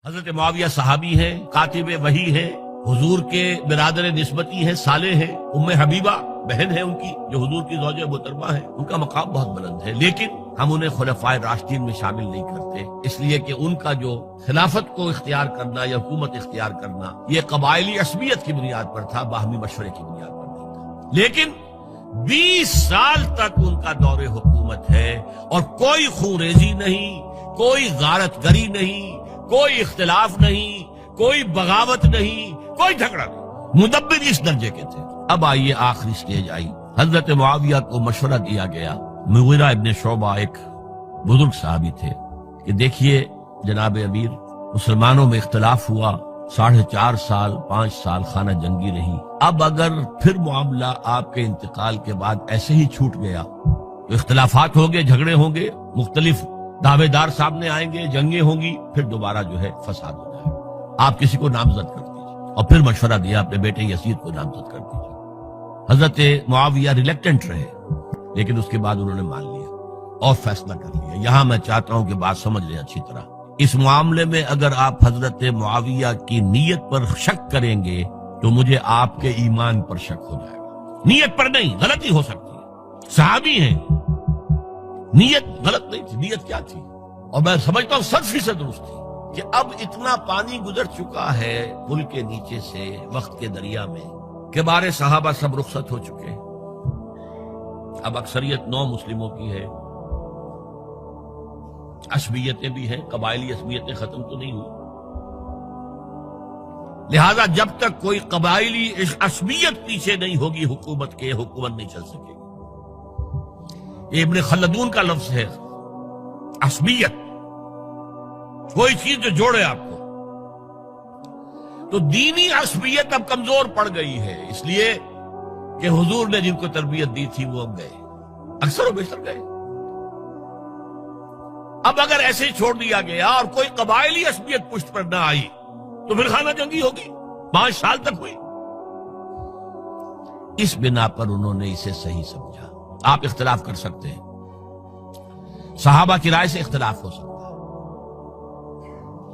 حضرت معاویہ صحابی ہیں، کاتب وحی ہیں، حضور کے برادر نسبتی ہیں، صالح ہیں، ام حبیبہ بہن ہے ان کی جو حضور کی زوجہ محترمہ ہے، ان کا مقام بہت بلند ہے، لیکن ہم انہیں خلفائے راشدین میں شامل نہیں کرتے، اس لیے کہ ان کا جو خلافت کو اختیار کرنا یا حکومت اختیار کرنا یہ قبائلی عصبیت کی بنیاد پر تھا، باہمی مشورے کی بنیاد پر نہیں تھا۔ لیکن 20 سال تک ان کا دور حکومت ہے اور کوئی خونریزی نہیں، کوئی غارت گری نہیں، کوئی اختلاف نہیں، کوئی بغاوت نہیں، کوئی جھگڑا نہیں، مدبر اس درجے کے تھے۔ اب آئیے آخری سٹیج آئی، حضرت معاویہ کو مشورہ دیا گیا، مغیرہ ابن شعبہ ایک بزرگ صحابی تھے، کہ دیکھیے جناب امیر، مسلمانوں میں اختلاف ہوا، 4.5 سال 5 سال خانہ جنگی رہی، اب اگر پھر معاملہ آپ کے انتقال کے بعد ایسے ہی چھوٹ گیا تو اختلافات ہوں گے، جھگڑے ہوں گے، مختلف دعوے دار سامنے آئیں گے، جنگیں ہوں گی، پھر دوبارہ جو ہے فساد ہو جائے گا، آپ کسی کو نامزد کر دیجیے۔ اور پھر مشورہ دیا اپنے بیٹے یزید کو نامزد کر دیجیے۔ حضرت معاویہ ریلیکٹنٹ رہے، لیکن اس کے بعد انہوں نے مان لیا اور فیصلہ کر لیا۔ یہاں میں چاہتا ہوں کہ بات سمجھ لیں اچھی طرح، اس معاملے میں اگر آپ حضرت معاویہ کی نیت پر شک کریں گے تو مجھے آپ کے ایمان پر شک ہو جائے گا۔ نیت پر نہیں، غلطی ہو سکتی ہے، صحابی ہیں، نیت غلط نہیں تھی، نیت کیا تھی؟ اور میں سمجھتا ہوں 100% درست تھی کہ اب اتنا پانی گزر چکا ہے پل کے نیچے سے وقت کے دریا میں کہ بارے صحابہ سب رخصت ہو چکے، اب اکثریت 9 مسلموں کی ہے، عصبیتیں بھی ہیں، قبائلی عصبیتیں ختم تو نہیں ہوئی، لہذا جب تک کوئی قبائلی عصبیت پیچھے نہیں ہوگی حکومت کے، حکومت نہیں چل سکے گی۔ یہ ابن خلدون کا لفظ ہے، عصبیت، کوئی چیز جو جوڑے آپ کو۔ تو دینی عصبیت اب کمزور پڑ گئی ہے، اس لیے کہ حضور نے جن کو تربیت دی تھی وہ اب گئے، اکثر و بیشتر گئے۔ اب اگر ایسے ہی چھوڑ دیا گیا اور کوئی قبائلی عصبیت پشت پر نہ آئی تو پھر خانہ جنگی ہوگی، 5 سال تک ہوئی۔ اس بنا پر انہوں نے اسے صحیح سمجھا۔ آپ اختلاف کر سکتے ہیں، صحابہ کی رائے سے اختلاف ہو سکتا ہے،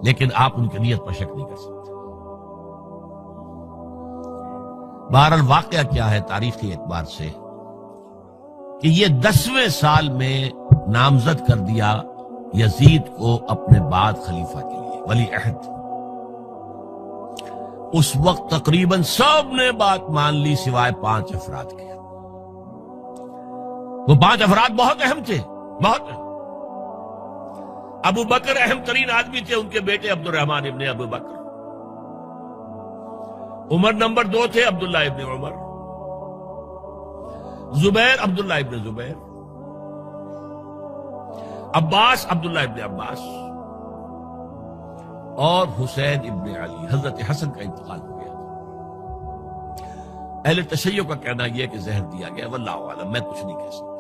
لیکن آپ ان کی نیت پر شک نہیں کر سکتے۔ بہرحال واقعہ کیا ہے تاریخی اعتبار سے کہ یہ 10ویں سال میں نامزد کر دیا یزید کو اپنے بعد خلیفہ کے لیے، ولی عہد۔ اس وقت تقریباً سب نے بات مان لی سوائے 5 افراد کے۔ وہ 5 افراد بہت اہم تھے، بہت اہم۔ ابو بکر اہم ترین آدمی تھے، ان کے بیٹے عبد الرحمن ابن ابو بکر۔ عمر نمبر 2 تھے، عبداللہ ابن عمر۔ زبیر، عبداللہ ابن زبیر۔ عباس، عبداللہ ابن عباس۔ اور حسین ابن علی، حضرت حسن کا انتقال ہو گیا تھا۔ اہل تشیع کا کہنا یہ کہ زہر دیا گیا، واللہ اعلم، میں کچھ نہیں کہہ سکتا،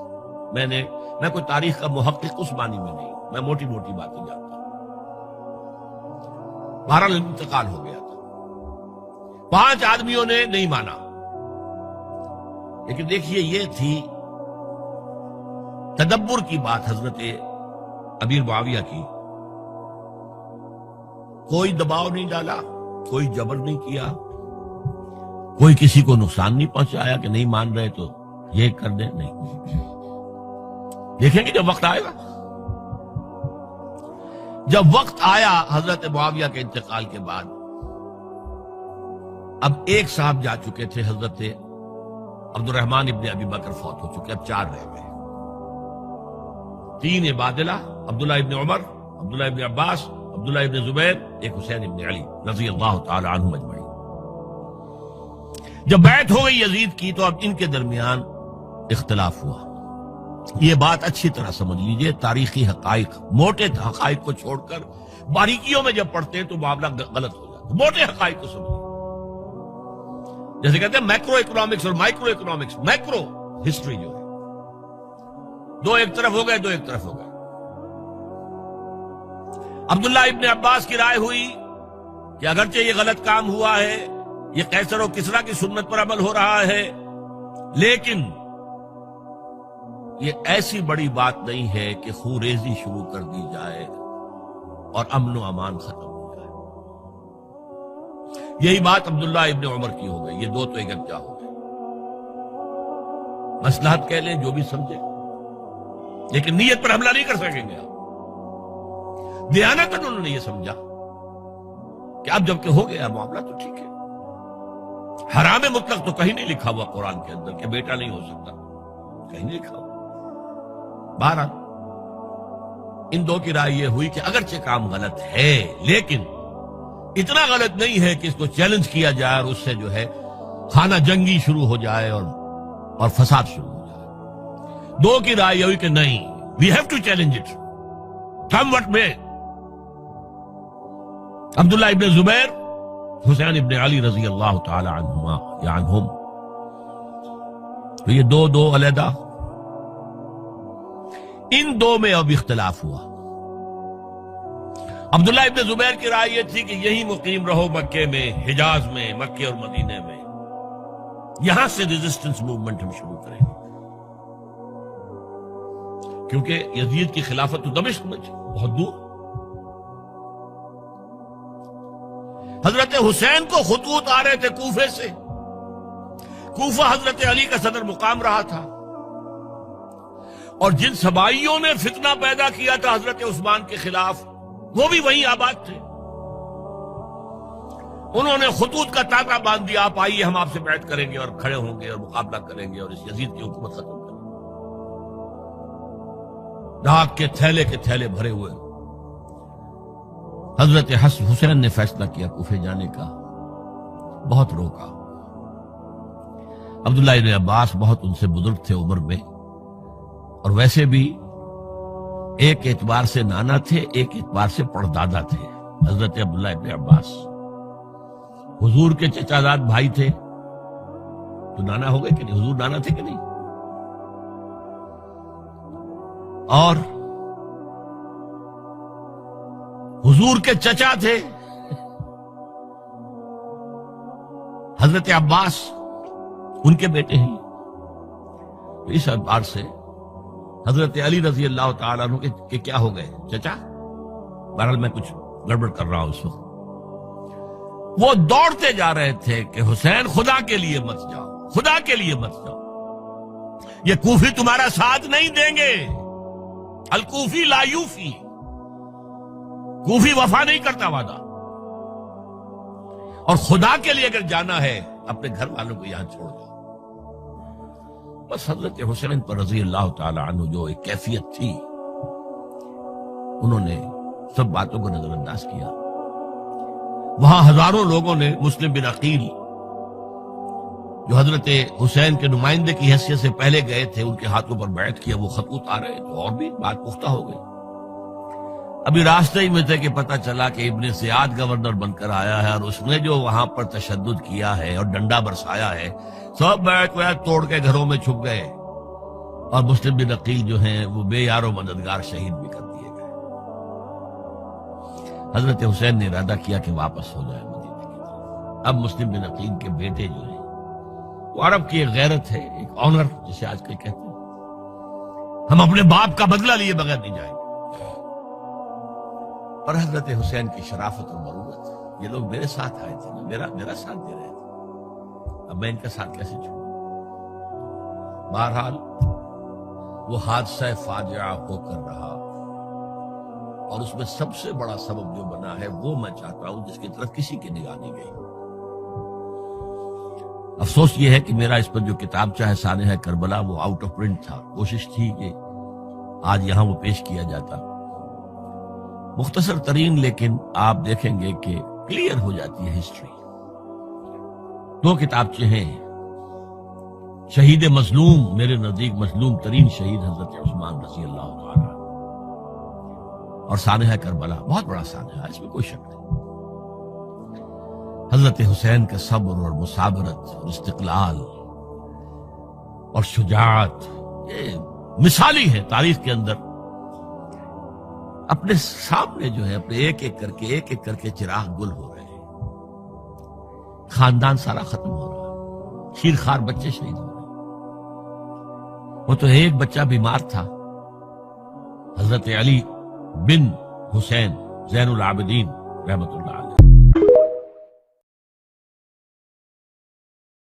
میں کوئی تاریخ کا محقق اس معنی میں نہیں، میں موٹی موٹی باتیں جانتا ہوں۔ بہرحال انتقال ہو گیا تھا، 5 آدمیوں نے نہیں مانا، لیکن دیکھیے یہ تھی تدبر کی بات حضرت امیر معاویہ کی۔ کوئی دباؤ نہیں ڈالا، کوئی جبر نہیں کیا، کوئی کسی کو نقصان نہیں پہنچایا کہ نہیں مان رہے تو یہ کر دیں، نہیں۔ دیکھیں گے جب وقت آئے گا، جب وقت آیا حضرت معاویہ کے انتقال کے بعد، اب ایک صاحب جا چکے تھے، حضرت عبد الرحمن ابن ابی بکر فوت ہو چکے، اب 4 رہ گئے، 3 عبادلہ، عبداللہ ابن عمر، عبداللہ ابن عباس، عبداللہ ابن زبیر، ایک حسین ابن علی رضی اللہ تعالی عنہم اجمعین۔ جب بیعت ہو گئی یزید کی تو اب ان کے درمیان اختلاف ہوا۔ یہ بات اچھی طرح سمجھ لیجئے، تاریخی حقائق، موٹے حقائق کو چھوڑ کر باریکیوں میں جب پڑھتے ہیں تو معاملہ غلط ہو جاتا ہے۔ موٹے حقائق کو سمجھیے، جیسے کہتے ہیں میکرو اکنامکس اور مائکرو اکنامکس۔ میکرو ہسٹری جو ہے، 2 ایک طرف ہو گئے، 2 ایک طرف ہو گئے۔ عبداللہ ابن عباس کی رائے ہوئی کہ اگرچہ یہ غلط کام ہوا ہے، یہ قیصر و کسریٰ کی سنت پر عمل ہو رہا ہے، لیکن یہ ایسی بڑی بات نہیں ہے کہ خون ریزی شروع کر دی جائے اور امن و امان ختم ہو جائے۔ یہی بات عبداللہ ابن عمر کی ہو گئی، یہ دو تو ایک جا ہو گئے، مصلحت کہہ لیں جو بھی سمجھے، لیکن نیت پر حملہ نہیں کر سکیں گے آپ۔ دیانتاً انہوں نے یہ سمجھا کہ اب جب کہ ہو گیا معاملہ تو ٹھیک ہے، حرام مطلق تو کہیں نہیں لکھا ہوا قرآن کے اندر کہ بیٹا نہیں ہو سکتا، کہیں نہیں لکھا ہوا۔ بہرحال ان دو کی رائے یہ ہوئی کہ اگرچہ کام غلط ہے لیکن اتنا غلط نہیں ہے کہ اس کو چیلنج کیا جائے اور اس سے جو ہے خانہ جنگی شروع ہو جائے اور فساد شروع ہو جائے۔ دو کی رائے یہ ہوئی کہ نہیں، we have to challenge it come what میں۔ عبداللہ ابن زبیر، حسین ابن علی رضی اللہ تعالی عنہما یا عنہم، تو یہ دو علیحدہ، ان دو میں اب اختلاف ہوا۔ عبداللہ ابن زبیر کی رائے یہ تھی کہ یہی مقیم رہو مکے میں، حجاز میں، مکے اور مدینے میں، یہاں سے ریزسٹنس موومنٹ ہم شروع کریں گے، کیونکہ یزید کی خلافت تو دمشق میں تھی، بہت دور۔ حضرت حسین کو خطوط آ رہے تھے کوفے سے، کوفہ حضرت علی کا صدر مقام رہا تھا، اور جن سبائیوں نے فتنہ پیدا کیا تھا حضرت عثمان کے خلاف وہ بھی وہیں آباد تھے۔ انہوں نے خطوط کا تاطا باندھ دیا، آپ آئیے ہم آپ سے بیعت کریں گے اور کھڑے ہوں گے اور مقابلہ کریں گے اور اس یزید کی حکومت ختم کریں گے۔ ڈاک کے تھیلے بھرے ہوئے حضرت حسین نے فیصلہ کیا کوفے جانے کا، بہت روکا۔ عبداللہ ابن عباس بہت ان سے بزرگ تھے عمر میں، اور ویسے بھی ایک اعتبار سے نانا تھے، ایک اعتبار سے پڑدادا تھے۔ حضرت عبداللہ ابن عباس حضور کے چچا زاد بھائی تھے تو نانا ہو گئے کہ نہیں؟ حضور نانا تھے کہ نہیں؟ اور حضور کے چچا تھے حضرت عباس، ان کے بیٹے ہیں۔ تو اس اعتبار سے حضرت علی رضی اللہ تعالیٰ عنہ کے کیا ہو گئے؟ چچا۔ بہرحال میں کچھ گڑبڑ کر رہا ہوں اس وقت۔ وہ دوڑتے جا رہے تھے کہ حسین خدا کے لیے مت جاؤ، خدا کے لیے مت جاؤ، یہ کوفی تمہارا ساتھ نہیں دیں گے، الکوفی لا یوفی، کوفی وفا نہیں کرتا وعدہ، اور خدا کے لیے اگر جانا ہے اپنے گھر والوں کو یہاں چھوڑ دو۔ بس حضرت حسین پر رضی اللہ تعالی عنہ جو ایک کیفیت تھی، انہوں نے سب باتوں کو نظر انداز کیا۔ وہاں ہزاروں لوگوں نے مسلم بن عقیل جو حضرت حسین کے نمائندے کی حیثیت سے پہلے گئے تھے، ان کے ہاتھوں پر بیعت کیا، وہ خطوط آ رہے تو اور بھی بات پختہ ہو گئی۔ ابھی راستے ہی میں تھے کہ پتہ چلا کہ ابن زیاد گورنر بن کر آیا ہے، اور اس نے جو وہاں پر تشدد کیا ہے اور ڈنڈا برسایا ہے، سب بیعت توڑ کے گھروں میں چھپ گئے، اور مسلم بن عقیل جو ہیں وہ بے یار و مددگار شہید بھی کر دیے گئے۔ حضرت حسین نے ارادہ کیا کہ واپس ہو جائے مدینے کی طرف۔ اب مسلم بن عقیل کے بیٹے جو ہیں، وہ عرب کی ایک غیرت ہے، ایک آنر جسے آج کل کہتے ہیں، ہم اپنے باپ کا بدلہ لیے بغیر نہیں جائیں گے۔ اور حضرت حسین کی شرافت اور مروت، یہ لوگ میرے ساتھ آئے تھے، میرا ساتھ دے رہے تھے، اب میں ان کا ساتھ کیسے چھوڑوں؟ بہرحال وہ حادثہ فاجعہ ہو کر رہا، اور اس میں سب سے بڑا سبب جو بنا ہے وہ میں چاہتا ہوں جس کی طرف کسی کی نگاہ نہیں گئی۔ افسوس یہ ہے کہ میرا اس پر جو کتابچہ ہے سانحہ کربلا وہ آؤٹ آف پرنٹ تھا، کوشش تھی کہ آج یہاں وہ پیش کیا جاتا، مختصر ترین، لیکن آپ دیکھیں گے کہ کلیئر ہو جاتی ہے ہسٹری۔ دو کتابچے ہیں، شہید مظلوم، میرے نزدیک مظلوم ترین شہید حضرت عثمان رضی اللہ تعالی، اور سانحہ کربلا، بہت بڑا سانحہ، اس میں کوئی شک نہیں۔ حضرت حسین کا صبر اور مثابرت اور استقلال اور شجاعت، یہ مثالی ہے تاریخ کے اندر۔ اپنے سامنے جو ہے اپنے ایک ایک کر کے چراغ گل ہو رہے ہیں، خاندان سارا ختم ہو رہا ہے، شیرخوار بچے شہید ہو رہے ہیں۔ وہ تو ایک بچہ بیمار تھا، حضرت علی بن حسین زین العابدین رحمت اللہ علیہ،